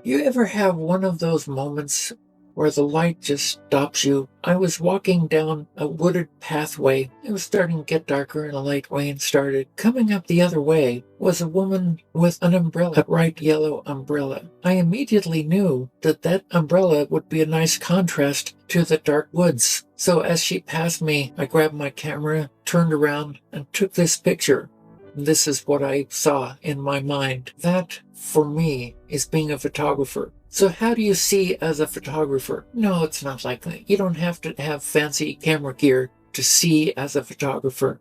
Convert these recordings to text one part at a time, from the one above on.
You ever have one of those moments where the light just stops you? I was walking down a wooded pathway. It was starting to get darker and a light rain started. Coming up the other way was a woman with an umbrella, a bright yellow umbrella. I immediately knew that that umbrella would be a nice contrast to the dark woods. So as she passed me, I grabbed my camera, turned around, and took this picture. This is what I saw in my mind. That, for me, is being a photographer. So how do you see as a photographer? No, it's not like that. You don't have to have fancy camera gear to see as a photographer.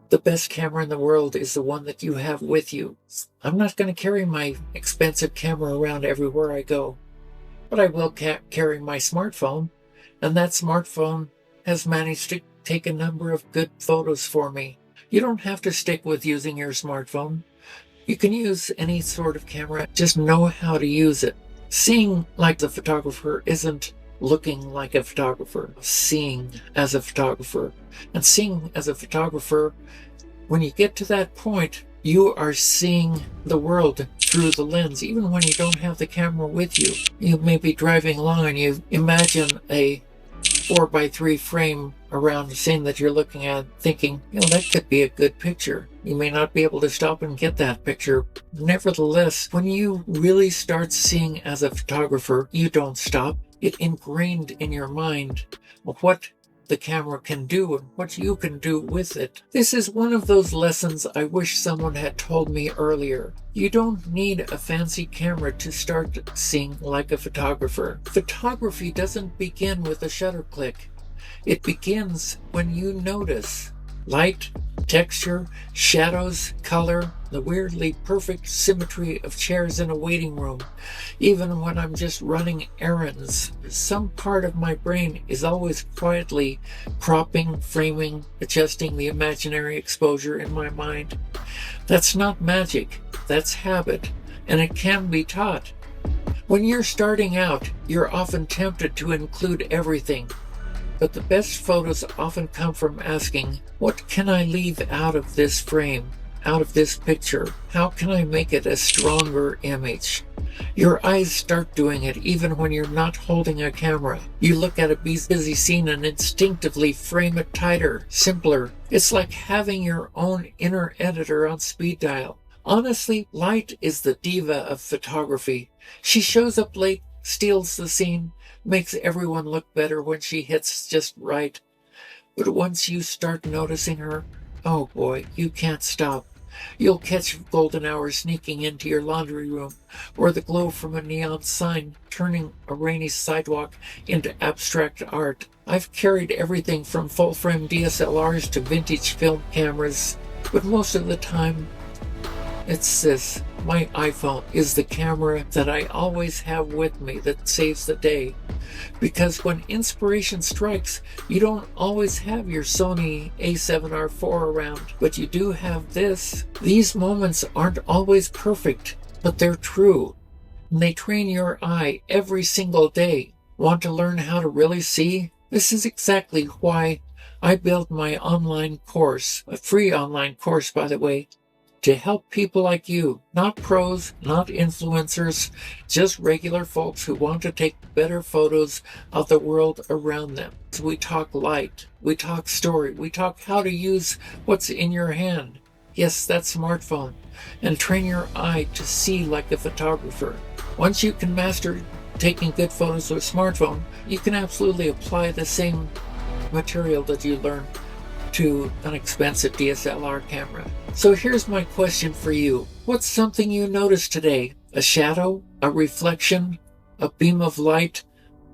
The best camera in the world is the one that you have with you. I'm not going to carry my expensive camera around everywhere I go, but I will carry my smartphone, and that smartphone has managed to take a number of good photos for me. You don't have to stick with using your smartphone. You can use any sort of camera, just know how to use it. Seeing like the photographer isn't looking like a photographer. Seeing as a photographer. And seeing as a photographer, when you get to that point, you are seeing the world through the lens, even when you don't have the camera with you. You may be driving along and you imagine a 4x3 frame around the scene that you're looking at, thinking, that could be a good picture. You may not be able to stop and get that picture. Nevertheless, when you really start seeing as a photographer, you don't stop. It ingrained in your mind what the camera can do and what you can do with it. This is one of those lessons I wish someone had told me earlier. You don't need a fancy camera to start seeing like a photographer. Photography doesn't begin with a shutter click. It begins when you notice light, texture, shadows, color, the weirdly perfect symmetry of chairs in a waiting room. Even when I'm just running errands, some part of my brain is always quietly cropping, framing, adjusting the imaginary exposure in my mind. That's not magic, that's habit, and it can be taught. When you're starting out, you're often tempted to include everything. But the best photos often come from asking, what can I leave out of this frame, out of this picture? How can I make it a stronger image? Your eyes start doing it even when you're not holding a camera. You look at a busy scene and instinctively frame it tighter, simpler. It's like having your own inner editor on speed dial. Honestly, light is the diva of photography. She shows up late, steals the scene, makes everyone look better when she hits just right. But once you start noticing her, oh boy, you can't stop. You'll catch golden hour sneaking into your laundry room, or the glow from a neon sign turning a rainy sidewalk into abstract art. I've carried everything from full-frame DSLRs to vintage film cameras, but most of the time, it's this. My iPhone is the camera that I always have with me that saves the day. Because when inspiration strikes, you don't always have your Sony A7R4 around, but you do have this. These moments aren't always perfect, but they're true. And they train your eye every single day. Want to learn how to really see? This is exactly why I built my online course, a free online course, by the way, to help people like you, not pros, not influencers, just regular folks who want to take better photos of the world around them. So we talk light, we talk story, we talk how to use what's in your hand. Yes, that smartphone, and train your eye to see like a photographer. Once you can master taking good photos with a smartphone, you can absolutely apply the same material that you learn to an expensive DSLR camera. So here's my question for you. What's something you noticed today? A shadow? A reflection? A beam of light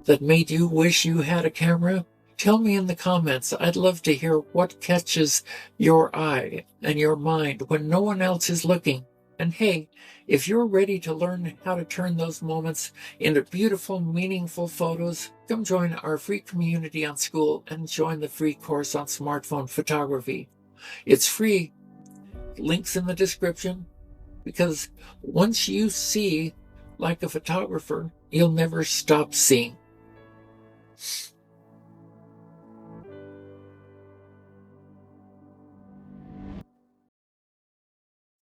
that made you wish you had a camera? Tell me in the comments. I'd love to hear what catches your eye and your mind when no one else is looking. And hey, if you're ready to learn how to turn those moments into beautiful, meaningful photos, come join our free community on School and join the free course on smartphone photography. It's free. Links in the description, because once you see like a photographer, you'll never stop seeing.